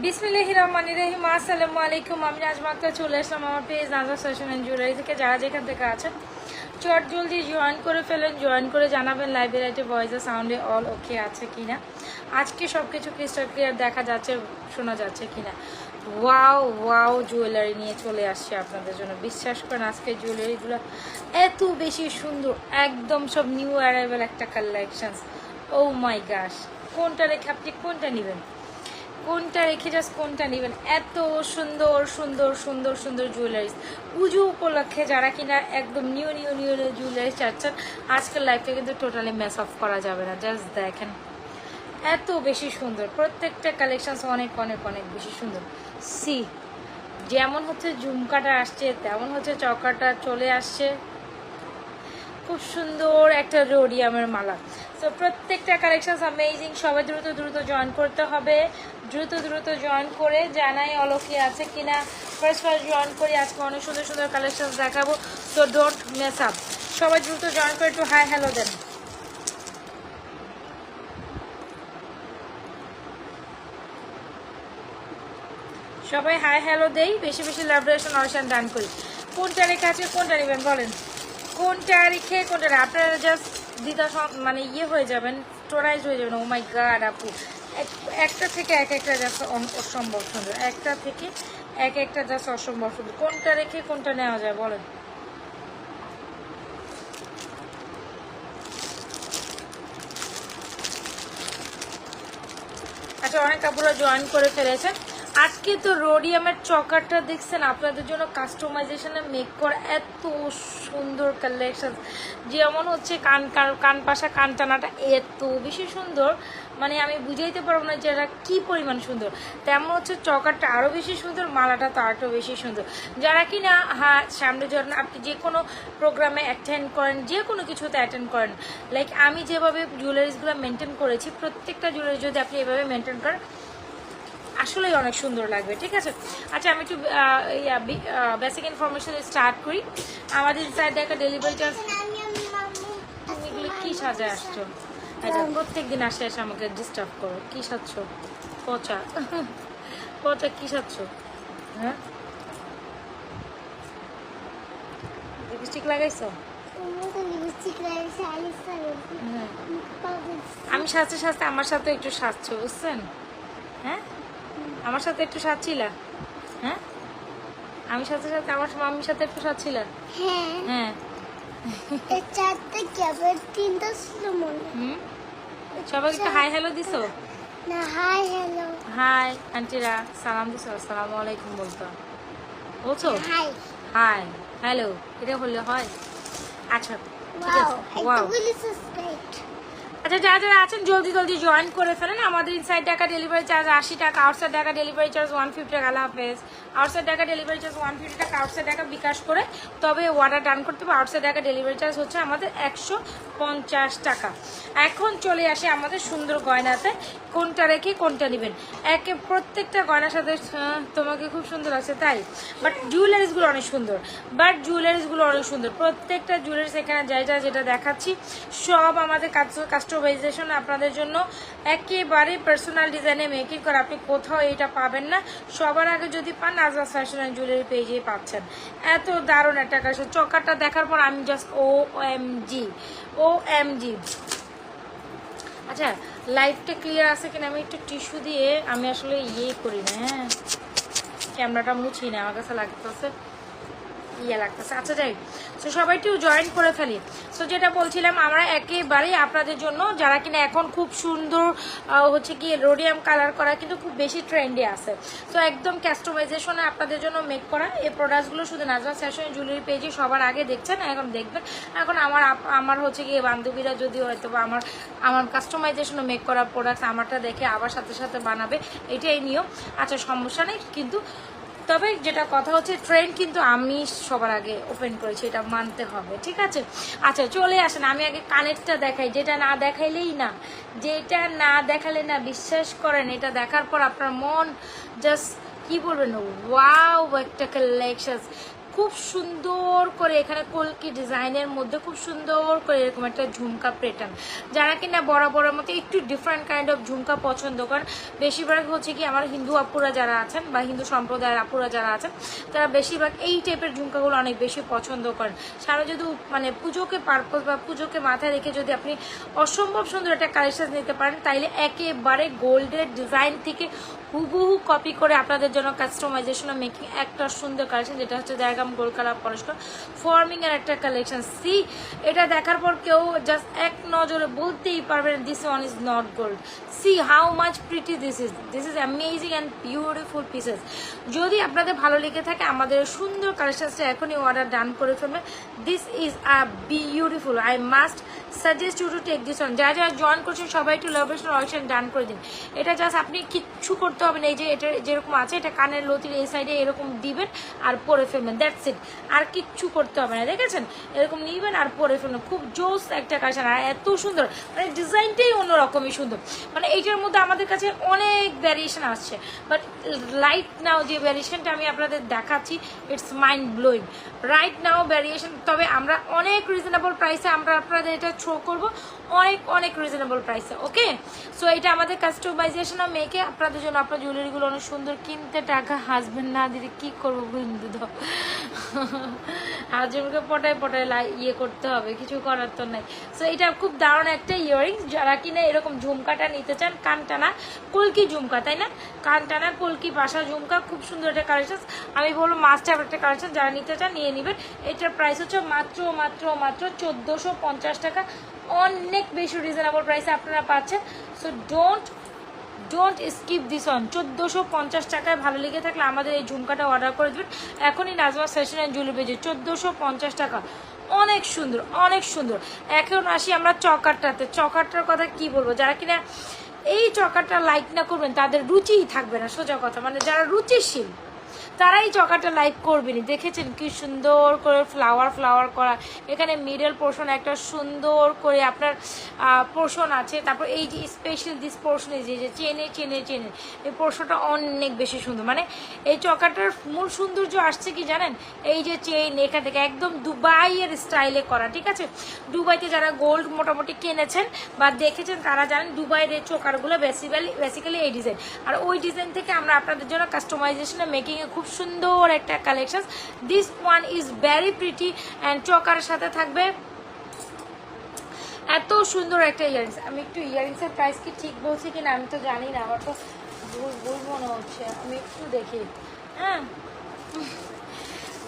বিসমিল্লাহির রহমানির রহিম। আসসালামু আলাইকুম। আমি নাজমাত চলে আসলাম আমার page Nazma fashion and jewellery থেকে। যারা যেখান থেকে আছেন চট জলদি জয়েন করে ফেলেন, জয়েন করে জানাবেন লাইভে লাইটে ভয়েসে সাউন্ডে অল ওকে আছে কিনা, আজকে সব কিছু ক্রিস্টাল ক্লিয়ার দেখা যাচ্ছে, শোনা যাচ্ছে কিনা। ওয়াও ওয়াও জুয়েলারি নিয়ে চলে আসছে আপনাদের জন্য। বিশ্বাস করেন আজকে জুয়েলারিগুলো এত বেশি সুন্দর, একদম সব নিউ অ্যারাইভেল একটা কালেকশনস। ও মাই গাশ, কোনটা রেখে আপনি কোনটা নেবেন, কোনটা রেখে জাস্ট কোনটা নেবেন। এত সুন্দর সুন্দর সুন্দর সুন্দর জুয়েলারিস পুজো উপলক্ষে যারা কিনা একদম new new new new jewellers চাচ্ছেন, আজকের লাইফটা কিন্তু টোটালি মেস অফ করা যাবে না। জাস্ট দেখেন এত বেশি সুন্দর, প্রত্যেকটা কালেকশন অনেক অনেক অনেক বেশি সুন্দর। সি যেমন হচ্ছে ঝুমকাটা আসছে, তেমন হচ্ছে চকাটা চলে আসছে, খুব সুন্দর একটা রোডিয়ামের মালা। তো প্রত্যেকটা কালেকশন অ্যামেজিং। সবাই দ্রুত দ্রুত জয়েন করতে হবে, দ্রুত দ্রুত জয়েন করে জানাই অলকি আছে কিনা। ফার্স্ট জয়েন করি, আজকে অনেক সুন্দর সুন্দর কালেকশন দেখাবো, তো ডোন্ট মিস আপ। সবাই দ্রুত জয়েন করে একটু হাই হ্যালো দেন। সবাই হাই হ্যালো দেই, বেশি বেশি লাভরেশন অনশন দান করি। কোনটা রেখে আছে, কোনটা নেবেন বলেন, কোনটা রেখে কোনটা না। আপনারা জাস্ট দ্বিধা মানে ইয়ে হয়ে যাবেন, স্টোরাইজ হয়ে যাবেন। ও মাই গড আপু, একটা থেকে এক একটা জাস্ট অসম্ভব সুন্দর, একটা থেকে এক একটা জাস্ট অসম্ভব সুন্দর। কোনটা রেখে কোনটা নেওয়া যায় বলেন। আচ্ছা, অনেক আপুরা জয়েন করে ফেলেছেন। আজকে তো রোডিয়ামের চকারটা দেখছেন, আপনাদের জন্য কাস্টমাইজেশনে মেক করা এত সুন্দর কালেকশন। যেমন হচ্ছে কান পাশা কান টানাটা এত বেশি সুন্দর, মানে আমি বুঝাইতে পারবো না যে এটা কী পরিমাণ সুন্দর। তেমন হচ্ছে চকারটা আরও বেশি সুন্দর, মালাটা তো আরও বেশি সুন্দর। যারা কি না হ্যাঁ সামনে যখন আপনি যে কোনো প্রোগ্রামে অ্যাটেন্ড করেন, যে কোনো কিছুতে অ্যাটেন্ড করেন, লাইক আমি যেভাবে জুয়েলারিসগুলো মেনটেন করেছি, প্রত্যেকটা জুয়েলারি যদি আপনি এভাবে মেনটেন করেন আসলেই অনেক সুন্দর লাগবে। ঠিক আছে, আচ্ছা আমি একটু বেসিক ইনফরমেশন স্টার্ট করি। আমাদের সাইডে একটা ডেলিভারি চার্জ। তুমি এগুলো কী সাজায় আসছো? এটা প্রত্যেক দিন আসে এসে আমাকে ডিস্টার্ব করো। কী সাজছ? পচা পচা কী সাজছ? হ্যাঁ, লিপস্টিক লাগাইছো? আমি সাজতে সাজতে আমার সাথে একটু সাজছো, বুঝছেন? হ্যাঁ, আমার সাথে একটু সাজছিলা? হ্যাঁ, আমি সাথে সাথে আমার মাম্মির সাথে একটু সাজছিলা? হ্যাঁ হ্যাঁ। সবাই একটু হাই হ্যালো দিছো? না, হাই হ্যালো। হাই আন্টিরা, সালাম দিছো? আসসালামু আলাইকুম বলছো? হাই। হাই হ্যালো, এটা হলে হয়? আচ্ছা ঠিক ওয়াও, আছে। ওয়াও, এতগুলি সাবস্ক্রাইব। আচ্ছা যারা যারা আছেন জলদি জলদি জয়েন করে ফেলেন। আমাদের ইনসাইড টাকা ডেলিভারি চার্জ 80 টাকা, আউটসাইড টাকা ডেলিভারি চার্জ 150 টাকা। আল্লাহ হাফেজ। আউটসাইড টাকা ডেলিভারি চার্জ 150 টাকা, আউটসাইড টাকা বিকাশ করে তবে অর্ডার ডান করতে হবে। আউটসাইড টাকা ডেলিভারি চার্জ হচ্ছে আমাদের 150 টাকা। এখন চলে আসে আমাদের সুন্দর গয়নাতে, কোনটা রেখে কোনটা নেবেন। একে প্রত্যেকটা গয়নার সাথে তোমাকে খুব সুন্দর লাগছে তাই, বাট জুয়েলারিসগুলো অনেক সুন্দর, প্রত্যেকটা জুয়েলারিস এখানে যাই যা যেটা দেখাচ্ছি সব আমাদের কাস্টমাইজেশন আপনাদের জন্য একেবারে পার্সোনাল ডিজাইনে মেকিং করা। আপনি কোথাও এটা পাবেন না, সবার আগে যদি পান নাজমা ফ্যাশন অ্যান্ড জুয়েলারি পেজে পাচ্ছেন। এত দারুণ একটা কালেকশন, চকারটা দেখার পর আমি জাস্ট ও এম জি। আচ্ছা লাইটটা ক্লিয়ার আছে কিনা, আমি একটু টিস্যু দিয়ে আমি আসলে ইয়ে করি না, হ্যাঁ ক্যামেরাটা মুছি না, আমার কাছে লাগতেছে ইয়ে লাগতেছে। আচ্ছা যাই, তো সবাই একটু জয়েন করে ফেলি। তো যেটা বলছিলাম, আমরা একেবারেই আপনাদের জন্য যারা কিনা এখন খুব সুন্দর হচ্ছে কি রোডিয়াম কালার করা কিন্তু খুব বেশি ট্রেন্ডে আছে, তো একদম কাস্টমাইজেশনে আপনাদের জন্য মেক করা এই প্রোডাক্টসগুলো শুধু নাজমা ফ্যাশন জুয়েলারি পেজে সবার আগে দেখছেন, এখন দেখবেন। এখন আমার হচ্ছে কি বান্ধবীরা যদি হয়তো বা আমার কাস্টমাইজেশনে মেক করা প্রোডাক্টস আমারটা দেখে আবার সাথে সাথে বানাবে, এটাই নিয়ম। আচ্ছা সমস্যা নেই, কিন্তু তবে যেটা কথা হচ্ছে ট্রেন্ড কিন্তু আমি সবার আগে ওপেন করেছি, এটা মানতে হবে। ঠিক আছে, আচ্ছা চলে আসেন, আমি আগে কানেরটা দেখাই, যেটা না দেখালে না বিশ্বাস করেন, এটা দেখার পর আপনার মন জাস্ট কি বলবেন, ওয়াও একটা কালেকশন। খুব সুন্দর করে এখানে কলকি ডিজাইনের মধ্যে খুব সুন্দর করে এরকম একটা ঝুমকা প্যাটার্ন। যারা কিনা বরাবরের মতো একটু ডিফারেন্ট কাইন্ড অফ ঝুমকা পছন্দ করেন, বেশিরভাগ হচ্ছে কি আমার হিন্দু আপুরা যারা আছেন বা হিন্দু সম্প্রদায়ের আপুরা যারা আছেন, তারা বেশিরভাগ এই টাইপের ঝুমকাগুলো অনেক বেশি পছন্দ করেন। সারা যদি মানে পুজোকে পারপোজ বা পুজোকে মাথায় রেখে যদি আপনি অসম্ভব সুন্দর একটা কালেকশন নিতে পারেন, তাইলে একেবারে গোল্ডের ডিজাইন থেকে হুবহু কপি করে আপনাদের জন্য কাস্টমাইজেশন মেকিং একটা সুন্দর কালেকশন, যেটা হচ্ছে দেড়গ্রাম গোল্ড কালার পলিশ করা ফর্মিং এর একটা কালেকশন। সি, এটা দেখার পর কেউ জাস্ট এক নজরে বলতেই পারবেন this one is not gold. C how much pretty this is amazing and beautiful pieces. যদি আপনাদের ভালো লেগে থাকে আমাদের সুন্দর কালেকশনসটা এখনই অর্ডার ডান করে ফেলবেন। This is a beautiful, I must suggest you to take this one. যারা যারা জয়েন করছেন সবাই একটু লাভেশন অপশন ডান করে দিন। এটা জাস্ট আপনি কিচ্ছু করতে হবে না, এই যে এটা যেরকম আছে এটা কানের লতির এই সাইডে এরকম দিবেন আর পরে ফেলবেন, দ্যাটস ইট। আর কিচ্ছু করতে হবে না, দেখেছেন এরকম নিবেন আর পরে ফেলবেন। খুব জোস একটা কালেকশন, আর এত সুন্দর, মানে ডিজাইনটাই অন্যরকমই সুন্দর। মানে এইটার মধ্যে আমাদের কাছে অনেক ভ্যারিয়েশন আসছে, বাট রাইট নাও যে ভ্যারিয়েশনটা আমি আপনাদের দেখাচ্ছি it's mind blowing right now variation. তবে আমরা অনেক রিজনেবল প্রাইসে আমরা আপনাদের এটা থ্রো করবো, অনেক অনেক রিজনেবল প্রাইসে। ওকে, সো এটা আমাদের কাস্টমাইজেশন মেকে আপনাদের জন্য আপনার জুয়েলারিগুলো অনেক সুন্দর। কিনতে টাকা হাজবেন্ড না দিলে কী করবো বন্ধু, তো হাজবেন্ডকে পটায় পটায় ইয়ে করতে হবে, কিছু করার তো নাই। সো এটা খুব দারুণ একটা ইয়াররিংস। যারা কিনা এরকম ঝুমকাটা নিতে চান, কান টানা কলকি ঝুমকা, তাই না, কান টানা কলকি বাসা ঝুমকা, খুব সুন্দর একটা কালেকশন। আমি বলবো মাস্ট হ্যাভ একটা কালেকশন, যারা নিতে চান নিয়ে নেবেন। এটার প্রাইস হচ্ছে মাত্র মাত্র মাত্র 1450 টাকা, অনেক বেশি রিজনেবল প্রাইসে আপনারা পাচ্ছেন। So don't skip this on. 1450 টাকায় ভালো লেগে থাকলে আমাদের এই ঝুমকাটা অর্ডার করে দেবেন এখনই নাজমা ফ্যাশন অ্যান্ড জুয়েলারি পেজে। 1450 টাকা, অনেক সুন্দর অনেক সুন্দর। এখন আসি আমরা চকারটাতে। চকারটার কথা কি বলবো, যারা কিনা এই চকারটা লাইক না করবেন তাদের রুচিই থাকবে না, সোজা কথা। মানে যারা রুচিশীল তারাই চকাটা লাইক করবেনি। দেখেছেন কি সুন্দর করে ফ্লাওয়ার করা, এখানে মিডল পোর্শন একটা সুন্দর করে আপনার পোর্শন আছে। তারপর এই যে স্পেশাল দিস পোর্শন যে চেনে এই পোর্শনটা অনেক বেশি সুন্দর। মানে এই চকাটার মূল সৌন্দর্য আসছে কি জানেন, এই যে চেইন এখান থেকে একদম দুবাইয়ের স্টাইলে করা, ঠিক আছে। দুবাইতে যারা গোল্ড মোটামুটি কিনেছেন বা দেখেছেন তারা জানেন দুবাইয়ের এই চোকারগুলো বেসিক্যালি এই ডিজাইন। আর ওই ডিজাইন থেকে আমরা আপনাদের জন্য কাস্টমাইজেশন মেকিংয়ে খুব সুন্দর একটা collection. This one is very pretty and choker সাথে থাকবে এত সুন্দর একটা ইয়ারিংস। আমি একটু ইয়ারিংসের প্রাইস কি ঠিক বলছি কিনা আমি তো জানি না, আমার তো ভুল মনে হচ্ছে, আমি একটু দেখি। হ্যাঁ,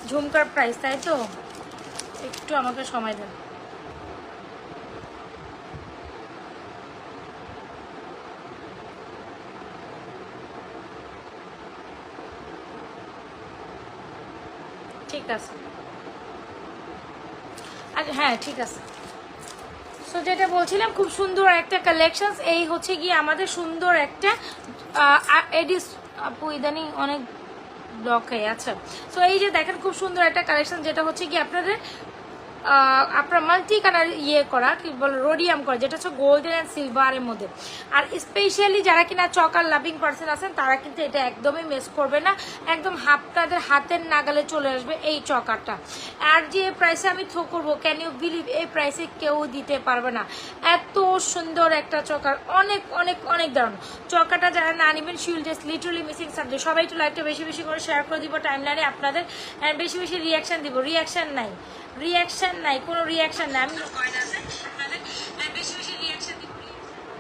ঝুমকার প্রাইস তাই তো, একটু আমাকে সময় দেন। ঠিক আছে, আচ্ছা হ্যাঁ ঠিক আছে। সো যেটা বলছিলাম খুব সুন্দর একটা কালেকশন। এই হচ্ছে গিয়ে আমাদের সুন্দর একটা এডিস আপু ইদানিং অনেক ব্লক হয়ে আছে। সো এই যে দেখেন খুব সুন্দর একটা কালেকশন, যেটা হচ্ছে কি আপনাদের আপনার মাল্টি কালার ইয়ে করা, কি বলে রোডিয়াম করা, যেটা হচ্ছে গোল্ডেন অ্যান্ড সিলভারের মধ্যে। আর স্পেশালি যারা কিনা চকার লাভিং পার্সন আছেন তারা কিন্তু এটা একদমই মিস করবে না, একদম আপনাদের হাতের নাগালে চলে আসবে এই চকারটা। আর যে প্রাইসে আমি থ্রো করবো, ক্যান ইউ বিলিভ, এই প্রাইসে কেউ দিতে পারবে না। এত সুন্দর একটা চকার, অনেক অনেক অনেক দারুণ। চকাটা যারা না নেবেন শিউল জাস্ট লিটারালি মিসিং সাবজেক্ট। সবাই একটু লাইভটা বেশি বেশি করে শেয়ার করে দিব টাইমলাইনে আপনাদের, অ্যান্ড বেশি বেশি রিয়াকশান দিব। রিয়াকশান নাই কোনো রিয়াকশান নাই।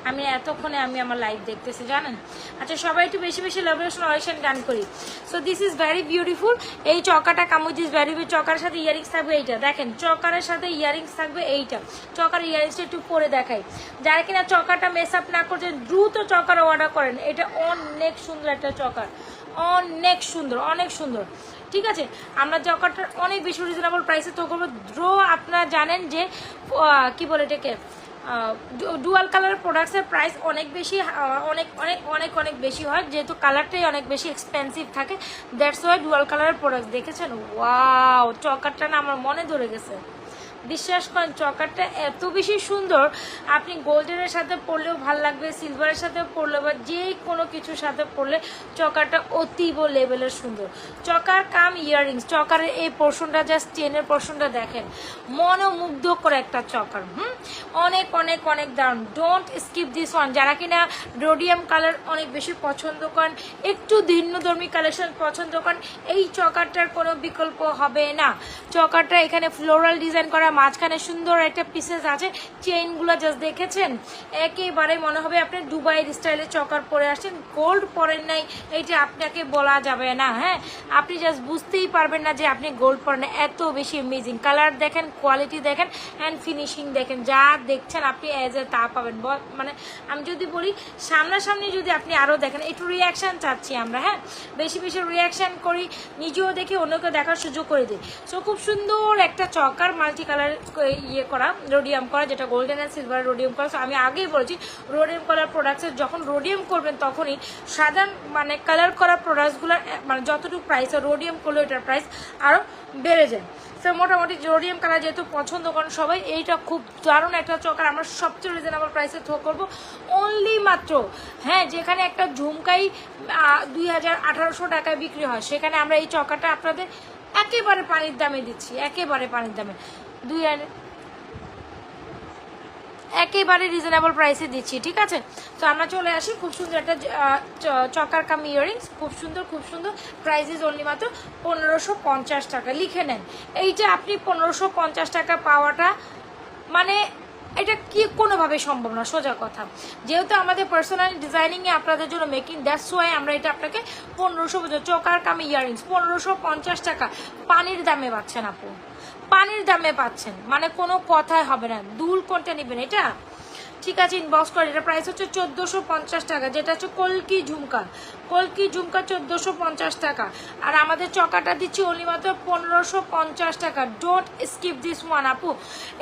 আমি এতক্ষণে আমি আমার লাইভ দেখতেছি জানেন। আচ্ছা সবাই একটু বেশি বেশি লাভেশন অয়েশন ডান করি। So this is very beautiful. এই চকাটা কামুজ ইজ ভেরি বিউটিফুল। চকার সাথে ইয়ারিংস থাকবে এইটা, দেখেন চকারের সাথে ইয়ারিংস থাকবে এইটা। চকার ইয়ারিংসটা একটু পরে দেখাই। যারা কিনা চকাটা মেস আপ না করছেন দ্রুত চকার অর্ডার করেন। এটা অনেক সুন্দর একটা চকার, অনেক সুন্দর অনেক সুন্দর, ঠিক আছে। আমরা চকারটার অনেক বেশি রিজনেবল প্রাইসে তো করবো। আপনারা জানেন যে কি বলে এটাকে ডুয়াল কালার প্রোডাক্টসের প্রাইস অনেক বেশি, অনেক অনেক অনেক অনেক বেশি হয়, যেহেতু কালারটাই অনেক বেশি এক্সপেন্সিভ থাকে। দ্যাটস ওয়াই ডুয়াল কালারের প্রোডাক্ট। দেখেছেন ওয়াও, চকারটা না আমার মনে ধরে গেছে, বিশ্বাস করেন চকারটা এত বেশি সুন্দর, আপনি গোল্ডেনের সাথে পরলেও ভালো লাগবে, সিলভারের সাথে পরলে বা যে কোনো কিছুর সাথে পরলে চকারটা অতীব লেভেলের সুন্দর। চকার কাম ইয়াররিংস, চকারের এই পোর্শনটা জাস্ট চেনের পোর্শনটা দেখেন, মনোমুগ্ধকর একটা চকার। অনেক অনেক অনেক দারুণ। Don't skip this one. যারা কিনা রোডিয়াম কালার অনেক বেশি পছন্দ করেন, একটু ভিন্নধর্মী কালেকশন পছন্দ করেন, এই চকারটার কোনো বিকল্প হবে না। চকারটা এখানে ফ্লোরাল ডিজাইন করা, মাঝখানে সুন্দর একটা পিসেস আছে, চেইনগুলো জাস্ট দেখেছেন, একেবারে মনে হবে আপনি দুবাই স্টাইলে চকার পরে আসছেন, গোল্ড পরেন নাই এইটা আপনাকে বলা যাবে না। হ্যাঁ, আপনি জাস্ট বুঝতেই পারবেন না যে আপনি গোল্ড পরেন না, এত বেশি অ্যামেজিং। কালার দেখেন, কোয়ালিটি দেখেন, অ্যান্ড ফিনিশিং দেখেন, যা দেখছেন আপনি এজ এ তা পাবেন। মানে আমি যদি বলি সামনাসামনি যদি আপনি আরও দেখেন, একটু রিয়াকশান চাচ্ছি আমরা। হ্যাঁ, বেশি বেশি রিয়াকশান করি, নিজেও দেখি অন্যকে দেখার সুযোগ করে দিই। সো খুব সুন্দর একটা চকার, মাল্টি কালার ইয়ে করা, রোডিয়াম করা, যেটা গোল্ডেন অ্যান্ড সিলভার রোডিয়াম করা। সো আমি আগেই বলেছি রোডিয়াম কালার প্রোডাক্টসের যখন রোডিয়াম করবেন তখনই সাধারণ মানে কালার করা প্রোডাক্টসগুলোর মানে যতটুকু প্রাইস, রোডিয়াম করলে এটার প্রাইস আরও বেড়ে যায়। তো মোটামুটি রোডিয়াম কালার যেহেতু পছন্দ করেন সবাই, এইটা খুব দারুণ একটা চকার, আমরা সবচেয়ে রিজনেবল প্রাইসে থ্রো করবো অনলি মাত্র। হ্যাঁ, যেখানে একটা ঝুমকাই 2000-1800 টাকায় বিক্রি হয়, সেখানে আমরা এই চকাটা আপনাদের একেবারে পানির দামে দিচ্ছি, একেবারে পানির দামে, একেবারে রিজনেবল প্রাইসে দিচ্ছি। ঠিক আছে, তো আমরা চলে আসি। খুব সুন্দর একটা চকার কাম ইয়াররিংস, খুব সুন্দর খুব সুন্দর। প্রাইস ইজ অনলি মাত্র 1550 টাকা। লিখে নেন, এইটা আপনি 1550 টাকা পাওয়াটা মানে এটা কি কোনোভাবে সম্ভব না, সোজা কথা। যেহেতু আমাদের পার্সোনাল ডিজাইনিংয়ে আপনাদের জন্য মেকিং, দ্যাটস ওয়াই আমরা এটা আপনাকে 1500 চকার কাম ইয়াররিংস 1550 টাকা পানির দামে পাচ্ছেন আপু, পানির দামে পাচ্ছেন, মানে কোনো কথাই হবে না। দুল কোনটা নেবেন এটা? ঠিক আছে, ইনবক্স করে। এটা প্রাইস হচ্ছে 1450 টাকা, যেটা হচ্ছে কলকি ঝুমকা, কলকি ঝুমকা 1450 টাকা। আর আমাদের চকাটা দিচ্ছি অনলি মাত্র 1550 টাকা। ডোন্ট স্কিপ দিস ওয়ান আপু।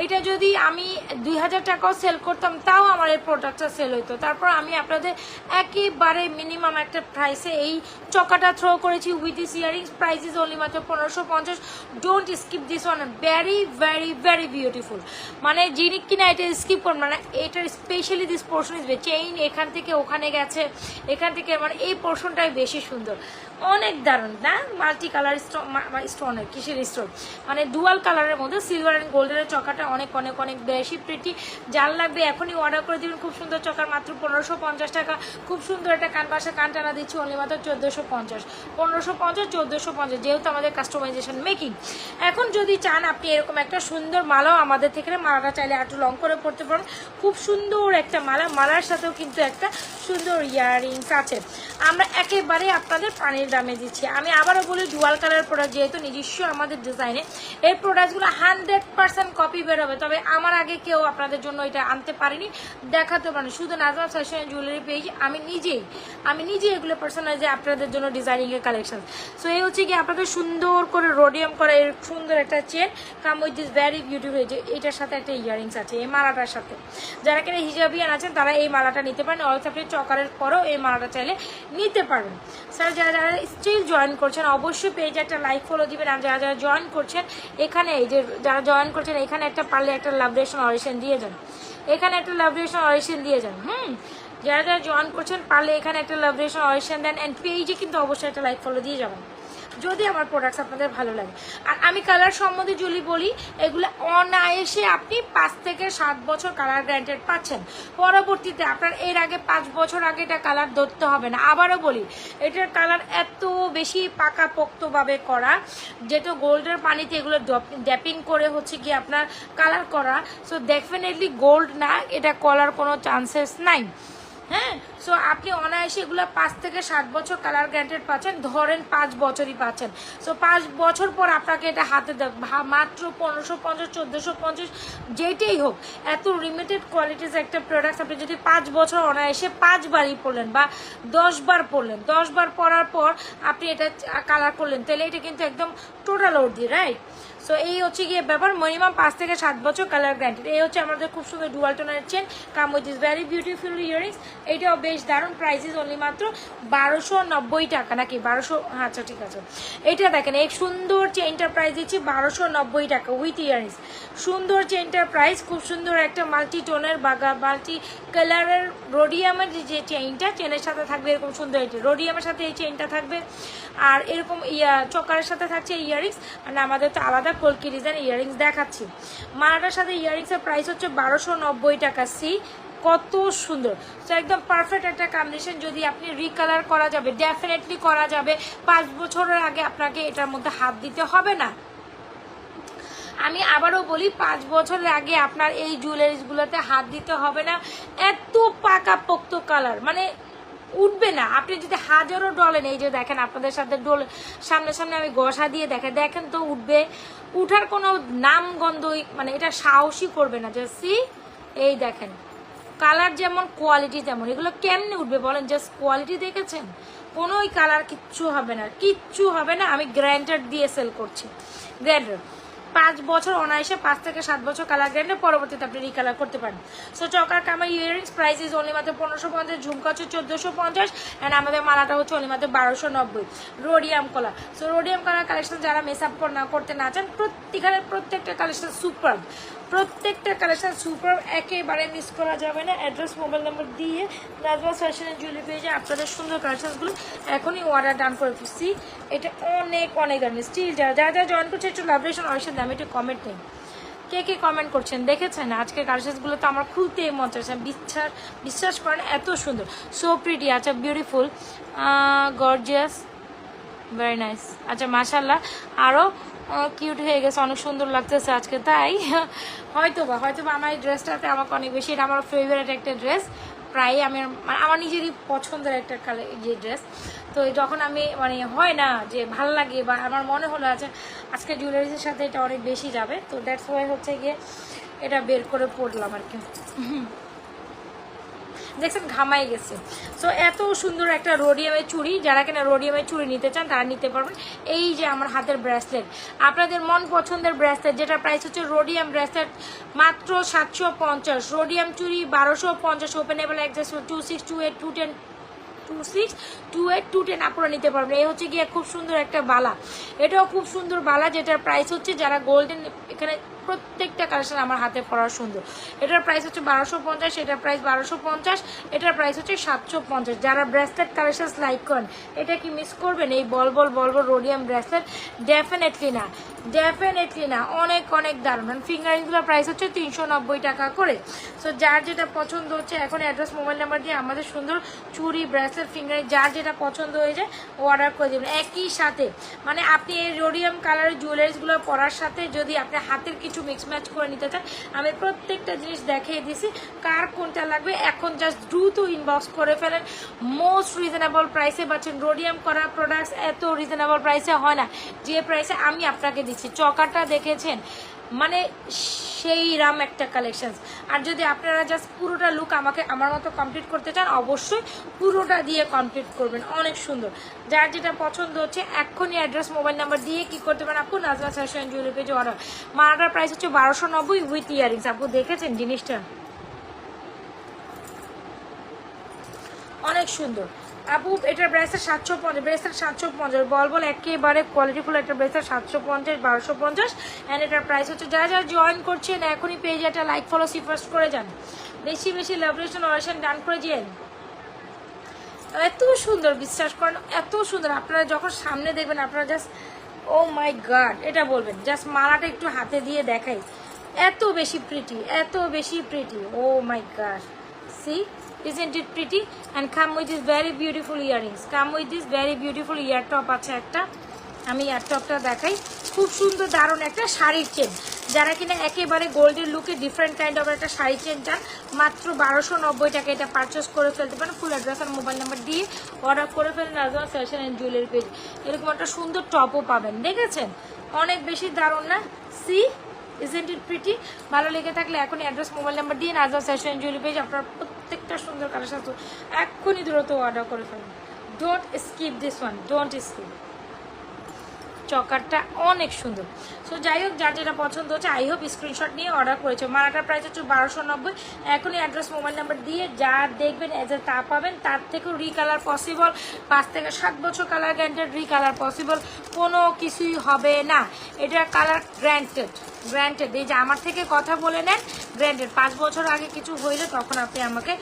এটা যদি আমি 2000 টাকাও সেল করতাম তাও আমার এই প্রোডাক্টটা সেল হইতো। তারপর আমি আপনাদের একেবারে মিনিমাম একটা প্রাইসে এই চকাটা থ্রো করেছি with this earrings. Price is only মাত্র 1550। Don't skip this one, very very very beautiful. মানে যিনি কিনা এটা স্কিপ করবেন, মানে এটার specially this portion is chain এখান থেকে ওখানে গেছে, এখান থেকে মানে এই পোর্শনটাই বেশি সুন্দর, অনেক দারুণ না? মাল্টি কালার স্টোনের, কিসের স্টোন মানে ডুয়াল কালারের মধ্যে সিলভার অ্যান্ড গোল্ডেনের চকাটা অনেক অনেক অনেক বেশি প্রিটি। যার লাগবে এখনই অর্ডার করে দিবেন। খুব সুন্দর চকার, মাত্র 1550 টাকা। খুব সুন্দর একটা কানপাশে কানটানা দিচ্ছি অনলি মাত্র 1450। 1550, 1450, যেহেতু আমাদের কাস্টমাইজেশন মেকিং। এখন যদি চান আপনি এরকম একটা সুন্দর মালাও আমাদের থেকে, মালাটা চাইলে একটু লং করে পড়তে পারেন। খুব সুন্দর একটা মালা, মালার সাথেও কিন্তু একটা সুন্দর ইয়াররিংস আছে। আমরা একেবারে আপনাদের পানির দামে দিচ্ছি। আমি আবারও বলি, ডুয়াল কালার প্রোডাক্ট যেহেতু নিজস্ব আমাদের ডিজাইনে, এই প্রোডাক্টগুলো 100% কপি বের হবে। তবে আমার আগে কেউ আপনাদের জন্য এটা আনতে পারিনি, দেখাতে পারেনি। শুধু নাজমা ফ্যাশন জুয়েলারি পেজ আমি নিজেই এগুলো পার্সোনালাইজে আপনাদের জন্য ডিজাইনিংয়ের কালেকশন। সো এই হচ্ছে কি আপনাদের সুন্দর করে রোডিয়াম করা এর সুন্দর একটা chain come with this very beautiful. যে এটার সাথে একটা ইয়ারিংস আছে এই মালাটার সাথে। যারা কিনা হিজাবিয়ান আছেন তারা এই মালাটা নিতে পারেন, অলসো আপনি চকারের পরেও এই মালাটা চাইলে নিতে পারবেন। স্যার যারা যারা স্টিল জয়েন করছেন অবশ্যই পেজে একটা লাইক ফলো দিবেন। আর যারা যারা জয়েন করছেন এখানে, এই যে যারা জয়েন করছেন এখানে একটা পারলে একটা লাভরেশন অরিশন দিয়ে যান, এখানে একটা লাভরেশন অরিশন দিয়ে যান। যারা যারা জয়েন করছেন পারলে এখানে একটা লাভরেশন অরিশন দেন, অ্যান্ড পেজে কিন্তু অবশ্যই একটা লাইক ফলো দিয়ে যাবেন যদি আমার প্রোডাক্টস আপনাদের ভালো লাগে। আর আমি কালার সম্বন্ধে যদি বলি, এগুলো অনায়াসে আপনি 5 থেকে 7 বছর কালার গ্যারান্টেড পাচ্ছেন। পরবর্তীতে আপনার এর আগে 5 বছর আগে এটা কালার ধরতে হবে না। আবারও বলি, এটার কালার এত বেশি পাকাপোক্তভাবে করা, যেহেতু গোল্ডের পানিতে এগুলো ড্যাপিং করে হচ্ছে কি আপনার কালার করা। সো ডেফিনেটলি গোল্ড না, এটা কলার কোনো চান্সেস নাই। হ্যাঁ, সো আপনি অনায়াসে এগুলো 5 থেকে 7 বছর কালার গ্যারান্টেড পাচ্ছেন, ধরেন 5 বছরই পাচ্ছেন। সো 5 বছর পর আপনাকে এটা হাতে মাত্র 1550, 1450 যেটাই হোক, এত লিমিটেড কোয়ালিটিস একটা প্রোডাক্ট আপনি যদি 5 বছর অনায়াসে 5 বারই পরলেন বা 10 বার পরলেন, 10 বার পরার পর আপনি এটা কালার করলেন, তাহলে এটা কিন্তু একদম টোটাল অর্ধি, রাইট? সো এই হচ্ছে গিয়ে ব্যাপার, মিনিমাম 5 থেকে 7 বছর কালার গ্যারান্টেড। এই হচ্ছে আমাদের খুব সুন্দর ডুয়াল টোনের chain, come with this very beautiful earrings. এইটাও বেশ দারুণ, প্রাইসেস অনলি মাত্র 1290 টাকা, নাকি 1200? আচ্ছা ঠিক আছে। এইটা দেখেন, এই সুন্দর চেইনটার প্রাইস দিচ্ছি 1290 টাকা উইথ ইয়ারিংস। সুন্দর চেইনটার প্রাইস, খুব সুন্দর একটা মাল্টি টোনের মাল্টি কালারের রোডিয়ামের যে চেইনটা, চেনের সাথে থাকবে এরকম সুন্দর, এটি রোডিয়ামের সাথে এই চেইনটা থাকবে, আর এরকম চকারের সাথে থাকছে ইয়ারিংস। মানে আমাদের তো আলাদা কলকি ডিজাইন ইয়ারিংস দেখাচ্ছি। মালাটার সাথে ইয়ারিংসের প্রাইস হচ্ছে 1290 টাকা। সি কত সুন্দর, তো একদম পারফেক্ট একটা কম্বিনেশন। যদি আপনি রিকালার করা যাবে, ডেফিনেটলি করা যাবে। 5 বছরের আগে আপনাকে এটার মধ্যে হাত দিতে হবে না। আমি আবারও বলি, 5 বছরের আগে আপনার এই জুয়েলারিসগুলোতে হাত দিতে হবে না। এত পাকাপোক্ত কালার, মানে উঠবে না। আপনি যদি হাজারো ডলেন, এই যে দেখেন আপনাদের সাথে সামনে সামনে আমি ঘষা দিয়ে দেখেন তো উঠবে, উঠার কোনো নামগন্ধই, মানে এটা সাহসী করবে না। জাস্ট এই দেখেন কালার যেমন কোয়ালিটি তেমন, এগুলো কেমনে উঠবে বলেন? জাস্ট কোয়ালিটি দেখেছেন, কোনোই কালার কিচ্ছু হবে না, কিচ্ছু হবে না। আমি গ্যারান্টেড দিয়ে সেল করছি, গ্যারান্টেড। 5 বছর অনায়াসে, 5 থেকে 7 বছর কালার গ্যারান্টি, পরবর্তীতে আপনি রিকালার করতে পারেন। সো চকার কামার ইয়ারিংস প্রাইস ইজ অনলি মাত্র 1550, ঝুমকা হচ্ছে 1450, অ্যান্ড আমাদের মালাটা হচ্ছে অনলি মাত্র 1290। রোডিয়াম কলার, সো রোডিয়াম কলার কালেকশন যারা মেস আপ করতে না চান, প্রত্যেকটা কালেকশন সুপার, প্রত্যেকটা কালেকশন সুপার, একেবারে মিস করা যাবে না। অ্যাড্রেস, মোবাইল নাম্বার দিয়ে নাজওয়াজ ফ্যাশন অ্যান্ড জুয়েলারি পেজে আপনাদের সুন্দর কালেকশনগুলো এখনই অর্ডার ডান করে ফেলছি। এটা অনেক দামি স্টিল। যারা জয়েন করছে একটু লাভরেশন অবশ্যই দাম, একটু কমেন্ট নেই, কে কমেন্ট করছেন দেখেছেন? আজকের কালেকশনগুলো তো আমার খুলতেই মন চাচ্ছে, বিশ্বাস করেন এত সুন্দর, সো প্রিটি। আচ্ছা বিউটিফুল, গর্জিয়াস, ভেরি নাইস। আচ্ছা মাশাল্লাহ, আরও কিউট হয়ে গেছে, অনেক সুন্দর লাগতেছে আজকে। তাই হয়তোবা আমার এই ড্রেসটাতে আমাকে অনেক বেশি, এটা আমার ফেভারিট একটা ড্রেস, প্রায় আমি আমার নিজেরই পছন্দের একটা কালার যে ড্রেস। তো যখন আমি মানে হয় না যে ভালো লাগে, বা আমার মনে হলো আজকে জুয়েলারিসের সাথে এটা অনেক বেশি যাবে, তো দ্যাটস ওয়াই হচ্ছে গিয়ে এটা বের করে পড়লাম আর কি। দেখছেন ঘামাই গেছে। সো এত সুন্দর একটা রোডিয়ামের চুড়ি, যারা কিনা রোডিয়ামের চুড়ি নিতে চান তারা নিতে পারবেন। এই যে আমার হাতের ব্রেসলেট, আপনাদের মন পছন্দের ব্রেসলেট, যেটা প্রাইস হচ্ছে রোডিয়াম ব্রেসলেট মাত্র 750, রোডিয়াম চুড়ি 1250, ওপেনেবল অ্যাডজাস্ট 2628 210 2628 210 আপনারা নিতে পারবেন। এই হচ্ছে গিয়ে খুব সুন্দর একটা বালা, এটাও খুব সুন্দর বালা, যেটার প্রাইস হচ্ছে, যারা গোল্ডেন, এখানে প্রত্যেকটা কালেকশন আমার হাতে পড়া সুন্দর। এটার প্রাইস হচ্ছে 1250, এটার প্রাইস 1250, এটার প্রাইস হচ্ছে 750। যারা ব্রেসলেট কালেকশন লাইক করেন, এটা কি মিস করবেন? এই বলবল রোডিয়াম ব্রেসলেট ডেফিনেটলি না, অনেক দারুণ। ফিঙ্গারিংগুলোর প্রাইস হচ্ছে 390 টাকা করে। সো যার যেটা পছন্দ হচ্ছে, এখন অ্যাড্রেস, মোবাইল নাম্বার দিয়ে আমাদের সুন্দর চুড়ি, ব্রেসলেট, ফিঙ্গারিং যার যেটা পছন্দ হয়ে যায় অর্ডার করে দেবেন একই সাথে। মানে আপনি এই রোডিয়াম কালারের জুয়েলারিসগুলো পরার সাথে যদি আপনি হাতের কিছু মিক্স ম্যাচ করে নিতে চান, আমি প্রত্যেকটা জিনিস দেখিয়ে দিছি, কার কোনটা লাগবে এখন জাস্ট দ্রুত ইনবক্স করে ফেলেন। মোস্ট রিজনেবল প্রাইসে পাচ্ছেন রোডিয়াম করা প্রোডাক্টস, এত রিজনেবল প্রাইসে হয় না যে প্রাইসে আমি আপনাকে দিচ্ছি। চকারটা দেখেছেন, মানে সেই রাম একটা কালেকশন। আর যদি আপনারা জাস্ট পুরোটা লুক আমার মতো কমপ্লিট করতে চান, অবশ্যই পুরোটা দিয়ে কমপ্লিট করবেন, অনেক সুন্দর। যার যেটা পছন্দ হচ্ছে এক্ষুনি অ্যাড্রেস, মোবাইল নাম্বার দিয়ে কি করতে পারেন আপু, নাজওয়াজ ফ্যাশন জুয়েলারি পেজে অর্ডার। মালাটার প্রাইস হচ্ছে 1290 উইথ ইয়ারিংস। আপু দেখেছেন জিনিসটা অনেক সুন্দর। আপু এটার ব্রেসলেট 750, ব্রেসলেট 750, বল একেবারে কোয়ালিটিফুল একটা ব্রেসলেট 750 1250, অ্যান্ড এটার প্রাইস হচ্ছে। যারা জয়েন করছেন এখনই পেজে একটা লাইক ফলো ফার্স্ট করে যান, বেশি লাভরেশন অরেশন ডান করে যান। এত সুন্দর, বিশ্বাস করেন এত সুন্দর, আপনারা যখন সামনে দেখবেন আপনারা জাস্ট ও মাই গড এটা বলবেন। জাস্ট মালাটা একটু হাতে দিয়ে দেখাই, এত বেশি pretty, oh my god, see isn't it pretty? And come with this very beautiful earrings, come with this very beautiful ear top আছে একটা, আমি এয়ার টপটা দেখাই, খুব সুন্দর দারুণ একটা শাড়ির চেন। যারা কিনা একেবারে গোল্ডের লুকে ডিফারেন্ট কাইন্ড অফ একটা শাড়ি চেন চান, মাত্র 1290 টাকা এটা পারচেস করে ফেলতে পারেন। ফুল অ্যাড্রেস আর মোবাইল নাম্বার দিয়ে অর্ডার করে ফেলেন নাজওয়াজ ফ্যাশন অ্যান্ড জুয়েলারি পেজ। এরকম একটা সুন্দর টপও পাবেন, দেখেছেন অনেক বেশি দারুণ না? See isn't it pretty? ভালো লেগে থাকলে এখন অ্যাড্রেস, মোবাইল নাম্বার দিয়ে নাজওয়াজ ফ্যাশন অ্যান্ড জুয়েলারি পেজ আপনার প্রত্যেকটা সুন্দর কালেকশন এক্ষুনি দ্রুত অর্ডার করে ফেলুন। Don't skip this one, don't skip. চকারটা অনেক সুন্দর। সো যাই হোক, যার যেটা পছন্দ হচ্ছে আই হোপ স্ক্রিনশট নিয়ে অর্ডার করেছে। মালাটার প্রাইস হচ্ছে 1290। এখনই অ্যাড্রেস মোবাইল নাম্বার দিয়ে যা দেখবেন এজ এ তা পাবেন। তার থেকেও রিকালার পসিবল, 5 থেকে 7 বছর কালার গ্যারান্টেড, রিকালার পসিবল, কোনো কিছুই হবে না। এটা কালার গ্যারান্টেড। এই যে আমার থেকে কথা বলে নেন, গ্যারান্টেড। 5 বছর আগে কিছু হইলে তখন আপনি আমাকে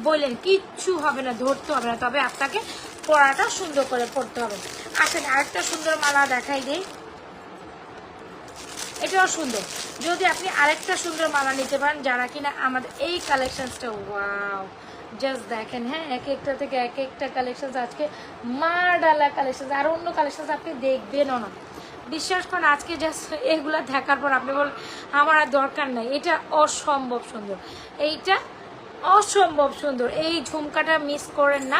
বললেন, কিচ্ছু হবে না, ধরতে হবে না, তবে আপনাকে পরাটা সুন্দর করে পরতে হবে। আসেন আরেকটা সুন্দর মালা দেখাই দিই, এটাও সুন্দর। যদি আপনি আরেকটা সুন্দর মালা নিতে পারেন, যারা কিনা আমাদের এই কালেকশনসটা, ওয়াও জাস্ট দেখেন, হ্যাঁ এক একটা থেকে এক একটা কালেকশন, আজকে মার ডালা কালেকশন, আর অন্য কালেকশন আপনি দেখবেনও না, বিশ্বাস করেন। আজকে জাস্ট এগুলা দেখার পর আপনি বল আমার আর দরকার নাই। এটা অসম্ভব সুন্দর, এইটা অসম্ভব সুন্দর। এই ঝুমকাটা মিস করেন না,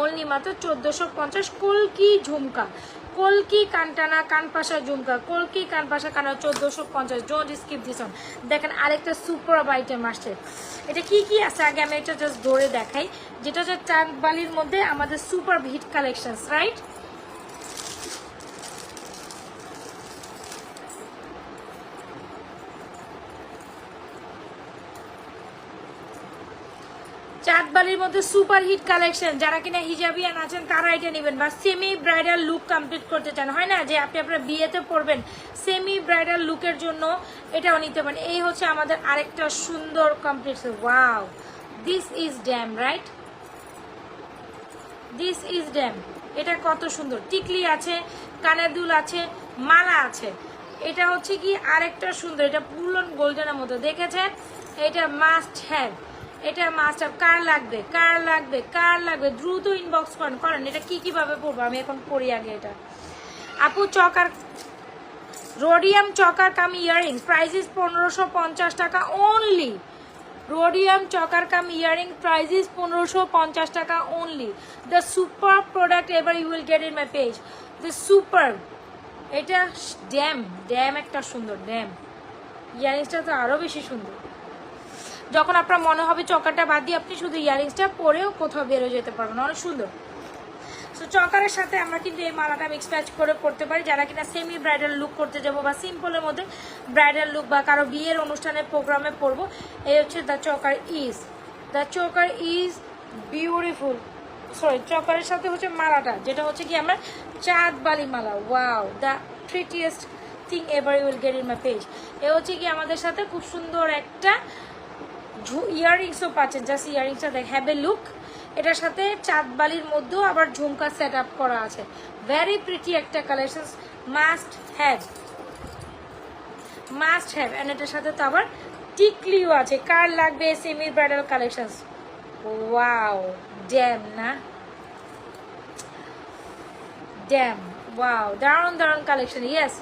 অনলি মাত্র 1450। কলকি ঝুমকা, কলকি কানটানা কানপাশা ঝুমকা, কলকি কানপাশা কানা 1450। Don't skip this on. দেখেন আরেকটা সুপার আইটেম আসছে। এটা কি কি আছে আগে আমি এটা জাস্ট ধরে দেখাই, যেটা হচ্ছে চাঁদবালির মধ্যে আমাদের সুপার হিট কালেকশন, রাইট? চাঁদবালির মধ্যে সুপার হিট কালেকশন, যারা কিনা হিজাবিয়ান আছেন তারা এটা নেবেন, বা সেমি ব্রাইডাল লুক কমপ্লিট করতে চান, হয় না যে আপনি আপনার বিয়েতে পরবেন, সেমি ব্রাইডাল লুকের জন্য এটাও নিতে পারেন। এই হচ্ছে আমাদের আরেকটা সুন্দর complete. Wow, this is dam, right? This is dam. এটা কত সুন্দর, টিকলি আছে, কানের দুল আছে, মালা আছে। এটা হচ্ছে কি আরেকটা সুন্দর, এটা পুরন গোল্ডেনের মতো, দেখেছেন? এটা মাস্ট হ্যাভ, এটা মাস্ট হ্যাভ। কার লাগবে, কার লাগবে, কার লাগবে, দ্রুত ইনবক্স করেন। এটা কিভাবে পরবো আমি এখন পরি আগে। এটা আপু choker, rhodium choker come earrings, price is 1550 টাকা only. Rhodium choker come earring price is 1550 টাকা only. The super product ever you will get in my page, the super. এটা ড্যাম একটা সুন্দর ড্যাম। ইয়ারিংসটা তো আরও বেশি সুন্দর। যখন আপনার মনে হবে চকারটা বাদ দিয়ে আপনি শুধু ইয়ারিংসটা পরেও কোথাও বেরো যেতে পারবেন, অনেক সুন্দর। সো চকারের সাথে আমরা কিন্তু এই মালাটা মিক্স ম্যাচ করে পড়তে পারি, যারা কিনা সেমি ব্রাইডাল লুক করতে যাবো বা সিম্পলের মধ্যে ব্রাইডাল লুক বা কারো বিয়ের অনুষ্ঠানের প্রোগ্রামে পরবো। এই হচ্ছে the choker is beautiful. Sorry, চকারের সাথে হচ্ছে মালাটা, যেটা হচ্ছে কি আমরা চাঁদবালি মালা। Wow, the prettiest thing ever you will get in my page. এ হচ্ছে কি আমাদের সাথে খুব সুন্দর একটা ইয়াররিংসও পাচ্ছেন, জাস্ট ইয়াররিংসটা দেখ, হ্যাভ এ লুক। এটার সাথে চাঁদবালির মধ্যেও আবার ঝুমকা সেট আপ করা আছে, ভেরি প্রিটি একটা কালেকশন, মাস্ট হ্যাভ। অ্যান্ড এটার সাথে তো আবার টিকলিও আছে। কার লাগবে semi bridal collection? Wow, damn না, ড্যাম, ওয়াও, দারুণ কালেকশন। ইয়েস,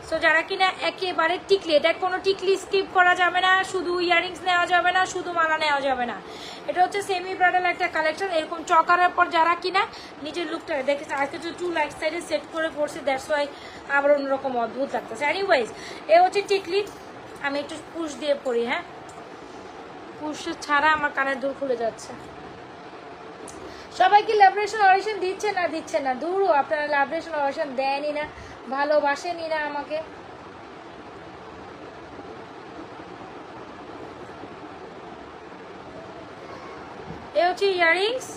সো যারা কিনা একেবারে টিকলি, এটা কোনো টিকলি স্কিপ করা যাবে না, শুধু ইয়ারিংস নেওয়া যাবে না, শুধু মালা নেওয়া যাবে না। এটা হচ্ছে সেমি ব্রাইডাল একটা কালেকশন। এরকম চকারের পর যারা কিনা নিজের লুকটা দেখেছে, আজকে তো 2 লাইট সাইডে সেট করে পড়ছি, দ্যাটস ওয়াই আবার অন্যরকম অদ্ভুত লাগতেছে। এনিওয়াইজ, এ হচ্ছে টিকলি। আমি একটু পুশ দিয়ে পড়ি, হ্যাঁ, পুশ ছাড়া আমার কানের দুল খুলে যাচ্ছে। সবাই কি লাভরেশন অডিশন দিচ্ছে না? দূরও, আপনারা লাভরেশন অডিশন দেনই না, ভালোবাসেনই না আমাকে। এ হচ্ছে ইয়ারিংস,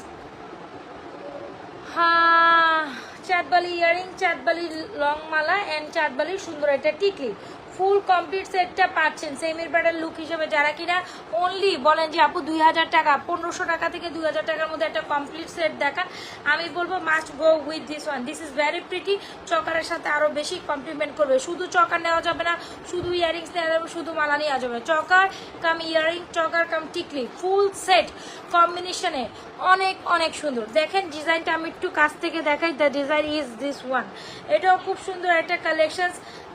হ্যাঁ, Chandbali earring, Chandbali long Mala and চাঁদবালির সুন্দর একটা টিকলি। ফুল কমপ্লিট সেটটা পাচ্ছেন সেমির ব্রাইডাল লুক হিসেবে। যারা কিনা অনলি বলেন যে আপু 2000 টাকা, 1500 টাকা থেকে 2000 টাকার মধ্যে একটা কমপ্লিট সেট দেখান, আমি বলবো must go with this one. This is very pretty. চকারের সাথে আরও বেশি কমপ্লিমেন্ট করবে। শুধু চকার নেওয়া যাবে না, শুধু ইয়ারিংস নেওয়া যাবে, শুধু মালা নেওয়া যাবে না। চকার কাম ইয়ারিং, চকার কাম টিকলি, ফুল সেট কম্বিনেশনে অনেক সুন্দর। দেখেন ডিজাইনটা আমি একটু কাছ থেকে দেখাই। The design is this one. এটাও খুব সুন্দর একটা কালেকশন,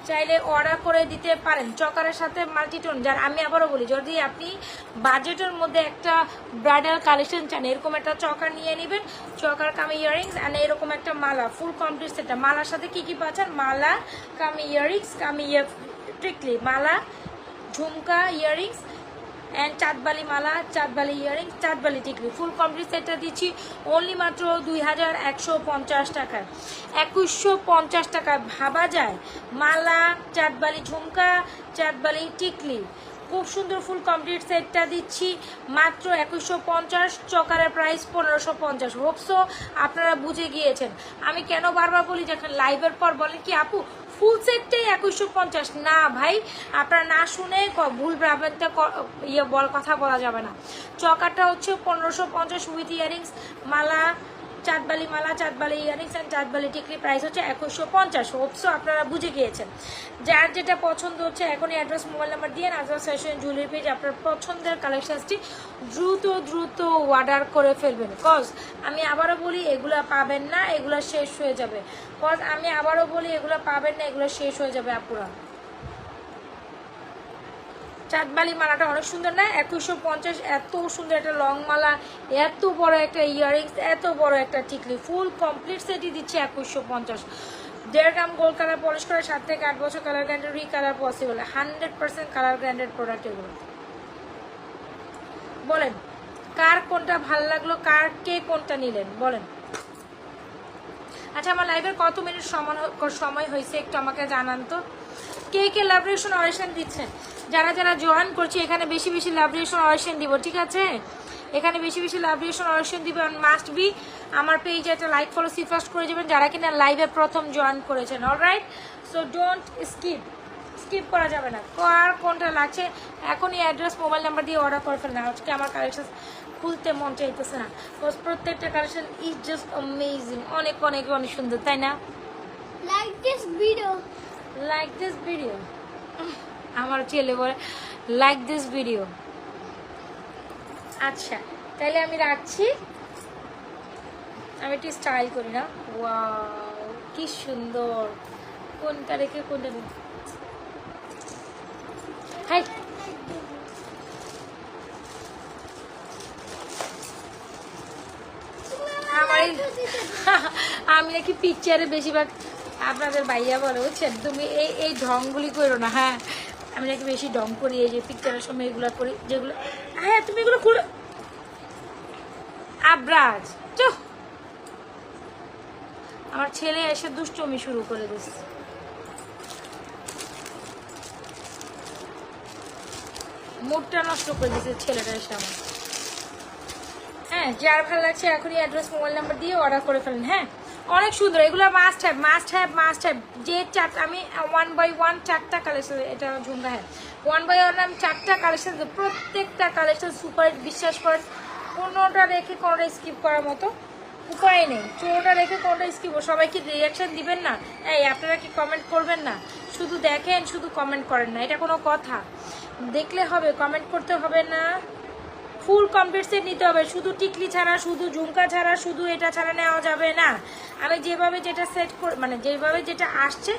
চাইলে অর্ডার করে দিতে পারেন। চকারের সাথে মাল্টিটোন, যার আমি আবারও বলি, যদি আপনি বাজেটের মধ্যে একটা ব্রাইডাল কালেকশন চান, এরকম একটা চকার নিয়ে নেবেন, চকার কাম ইয়ারিংস অ্যান্ড এরকম একটা মালা, ফুল কমপ্লিট সেটটা। মালার সাথে কি পাচ্ছেন? মালা কাম ইয়ারিংস কাম টিকলি, মালা, ঝুমকা, ইয়ারিংস অ্যান্ড চাঁদবালি মালা, চাঁদবালি ইয়ারিং, চাঁদবালি টিকলি ফুল কমপ্লিট সেটটা দিচ্ছি অনলি মাত্র 2150 টাকায়। 2150 টাকায় ভাবা যায়? মালা, চাঁদবালি ঝুমকা, চাঁদবালি টিকলি খুব সুন্দর ফুল কমপ্লিট সেটটা দিচ্ছি মাত্র 2150। চকারের প্রাইস 1550। হোপসো আপনারা বুঝে গিয়েছেন। আমি কেন বারবার বলি যখন লাইভের পর বলেন কি আপু ফুল সেটটাই 2150, না ভাই আপনারা না শুনে ভুল ভ্রান্তি কথা বলা যাবে না। চকারটা হচ্ছে 1550 উইথ ইয়ারিংস, মালা, চাঁদবালি মালা, চাঁদবালি ইয়ারিংস অ্যান্ড চাঁদবালি টিকলি প্রাইস হচ্ছে 2150। হোপসো আপনারা বুঝে গিয়েছেন। যার যেটা পছন্দ হচ্ছে এখনই অ্যাড্রেস মোবাইল নাম্বার দিয়ে নাজমা ফ্যাশন জুয়েলারি পেজ আপনার পছন্দের কালেকশনসটি দ্রুত অর্ডার করে ফেলবেন। কজ আমি আবারও বলি এগুলো পাবেন না, এগুলো শেষ হয়ে যাবে। আমি আবারও বলি এগুলো পাবেন না, এগুলো শেষ হয়ে যাবে আপুরা। চাঁদবালি মালাটা অনেক সুন্দর না? 2150। এত সুন্দর একটা লং মালা, এত বড় একটা ইয়ারিংস, এত বড় একটা টিকলি ফুল কমপ্লিট সেটই দিচ্ছে 2150। 1.5 গ্রাম গোল্ড কালার পলিশ করে 7 থেকে 8 বছর colour guarantee, recolour possible, 100% colour guaranteed product এগুলো। বলেন কার কোনটা ভালো লাগলো, কে কোনটা নিলেন বলেন। আচ্ছা আমার লাইভের কত মিনিট সময় হয়েছে একটু আমাকে জানান তো। কে লাভ রিয়েকশন অরেশন দিচ্ছেন? যারা জয়েন করছে এখানে বেশি লাভ রিয়েকশন অরেশন দিব, ঠিক আছে? এখানে বেশি লাভ রিয়েকশন অরেশন দিব। মাস্ট বি আমার পেজে একটা লাইক ফলো সি ফার্স্ট করে যাবেন যারা কিনা লাইভে প্রথম জয়েন করেছেন। অলরাইট, সো ডোন্ট স্কিপ করা যাবে না। কার কোনটা লাগছে এখনই অ্যাড্রেস মোবাইল নাম্বার দিয়ে অর্ডার করে ফেলেন। আজকে আমার কালেকশন খুলতে মন চাইতেছে না, বিকজ প্রত্যেকটা কালেকশন ইজ জাস্ট অ্যামেজিং, অনেক সুন্দর, তাই না? Like this video. Like this video, আমার ছেলে বলে লাইক দিস ভিডিও। আচ্ছা তাহলে আমি রাখছি, আমি একটু স্টাইল করি না? ওয়াও কি সুন্দর, কোনটা রেখে কোনটা রেখে। হাই আমার আমি নাকি পিকচারে বেশিরভাগ আপনাদের ভাইয়া বলে বুঝছেন, তুমি এই ঢংগুলি করো না। হ্যাঁ আমি নাকি বেশি ঢং করি, এই যে পিকচারের সময় এগুলো করি যেগুলো। হ্যাঁ তুমি এগুলো খুলে আব্রাজ চো, আমার ছেলে এসে দুষ্টমি শুরু করে দিচ্ছে। মুডটা নষ্ট করে দিচ্ছে ছেলেটা এসে আমার। হ্যাঁ যার ভালো লাগছে এখনই অ্যাড্রেস মোবাইল নাম্বার দিয়ে অর্ডার করে ফেলেন। হ্যাঁ অনেক সুন্দর, এগুলো মাস্ট হ্যাভ। যে আমি 1 by 1 4টা কালেকশন, এটা ঝুমকা। হ্যাঁ 1 by 1 আমি 4টা কালেকশন, প্রত্যেকটা কালেকশন সুপার। বিশ্বাস করেন কোনোটা রেখে কোনোটা স্কিপ করার মতো উপায় নেই, কোনোটা রেখে কোনোটা স্কিপ। সবাই কি রিয়াকশন দিবেন না? এই আপনারা কি কমেন্ট করবেন না? শুধু দেখেন শুধু কমেন্ট করেন না, এটা কোনো কথা? দেখলে হবে, কমেন্ট করতে হবে না। ফুল কমপ্লিট সেট নিতে হবে, শুধু টিকলি ছাড়া, শুধু ঝুমকা ছাড়া, শুধু এটা ছাড়া নেওয়া যাবে না। আমি যেভাবে যেটা সেট মানে যেভাবে যেটা আসছে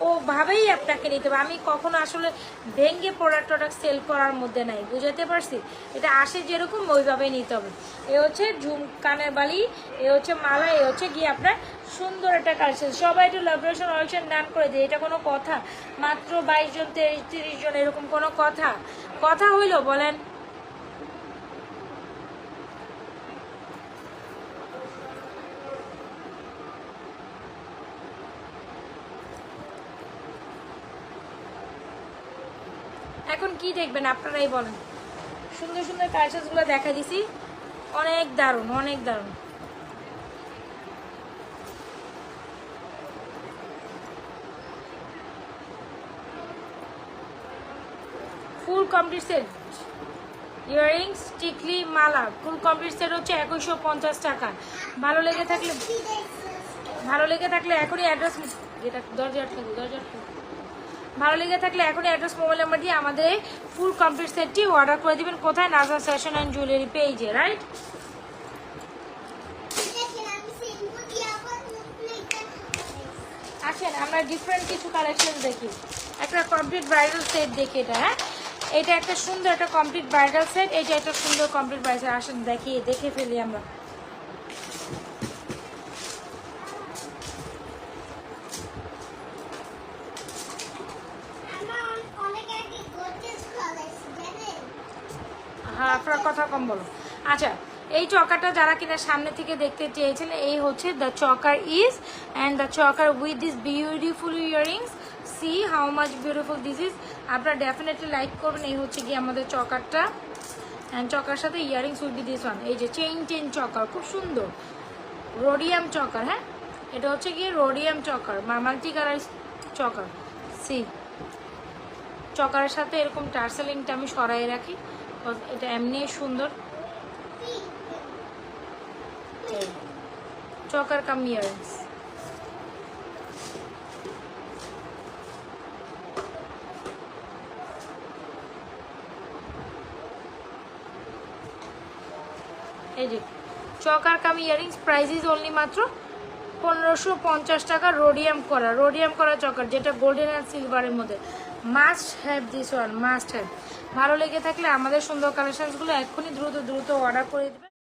ওভাবেই আপনাকে নিতে হবে। আমি কখনো আসলে ভেঙ্গে প্রোডাক্ট সেল করার মধ্যে নাই, বুঝাতে পারছি? এটা আসে যেরকম ওইভাবেই নিতে হবে। এ হচ্ছে কানের বালি, এ হচ্ছে মালা, এ হচ্ছে গিয়ে আপনার সুন্দর একটা কালেকশন। সবাই একটু লাভরেশন অলেকশন ডান করে দিই, এটা কোনো কথা? মাত্র 22 জন 30 জন, এরকম কোনো কথা হইলো বলেন? এখন কি দেখবেন আপনারাই বলেন। সুন্দর কালেকশনগুলো দেখা দিছি, অনেক দারুণ ফুল কমপ্লিট সেট ইয়াররিংস, টিকলি, মালা ফুল কমপ্লিট সেট হচ্ছে 2150 টাকা। ভালো লেগে থাকলে এখনই অ্যাড্রেস, দরজা ভালো লেগে থাকলে এখনই অ্যাড্রেস মোবাইল নাম্বার দিয়ে আমাদের ফুল কমপ্লিট সেটটি অর্ডার করে দিবেন। কোথায়? নাজমা ফ্যাশন অ্যান্ড জুয়েলারি পেজে, রাইট? আসেন আমরা ডিফারেন্ট কিছু কালেকশন দেখি। একটা কমপ্লিট ব্রাইডাল সেট দেখি এটা। হ্যাঁ এটা একটা সুন্দর একটা কমপ্লিট ব্রাইডাল সেট, এইটা একটা সুন্দর কমপ্লিট ব্রাইডাল। আসেন দেখে ফেলি আমরা। আপনার কথা কম বলো। আচ্ছা, এই চকারটা যারা কিনা সামনে থেকে দেখতে চেয়েছেন, এই হচ্ছে the choker is and the চকার with this beautiful earrings. C how much beautiful this is. আপনারা ডেফিনেটলি লাইক করবেন। এই হচ্ছে কি আমাদের চকারটা, অ্যান্ড চকার সাথে ইয়ারিংস উইথ দিস ওয়ান। এই যে চেইন চকার, খুব সুন্দর রোডিয়াম চকার। হ্যাঁ, এটা হচ্ছে কি রোডিয়াম চকার, মাল্টি কালার চকার। সি চকারের সাথে এরকম টার্সেলিংটা আমি সরাই রাখি, এটা এমনি সুন্দর। চকার কাম ইয়ারিংস। এই যে চকার কাম ইয়ারিংস, প্রাইস ইজ অনলি মাত্র 1550 টাকা। রোডিয়াম করা চকার, যেটা গোল্ডেন আর সিলভারের মধ্যে। Must have this one, must have. ভালো লেগে থাকলে আমাদের সুন্দর কালেকশনসগুলো এক্ষুনি দ্রুত অর্ডার করে দেবে।